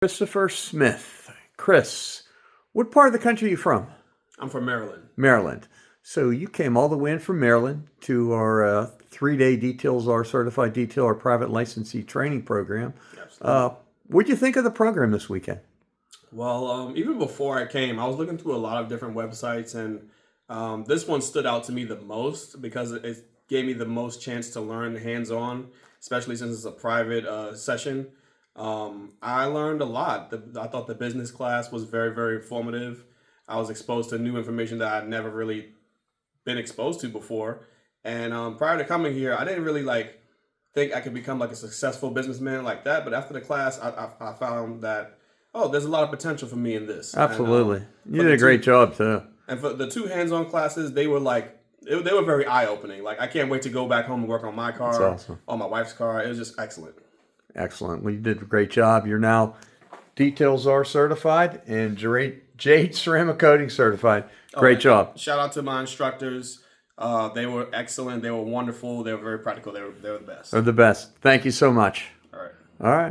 Christopher Smith. Chris, what part of the country are you from? I'm from Maryland. Maryland. So you came all the way in from Maryland to our 3-day Details R Certified Detail or Private Licensee Training Program. Absolutely. What'd you think of the program this weekend? Well, even before I came, I was looking through a lot of different websites, and this one stood out to me the most because it gave me the most chance to learn hands-on, especially since it's a private session. I learned a lot. I thought the business class was very, very informative. I was exposed to new information that I'd never really been exposed to before. And prior to coming here, I didn't really think I could become a successful businessman like that. But after the class, I found that there's a lot of potential for me in this. Absolutely. And, you did a great job too. And for the two hands-on classes, they were they were very eye-opening. I can't wait to go back home and work on my car, That's awesome. on my wife's car. It was just excellent. Excellent. Well, you did a great job. You're now Details R certified and Jade Ceramic Coating certified. Great job. Shout out to my instructors. They were excellent. They were wonderful. They were very practical. They were the best. They're the best. Thank you so much. All right. All right.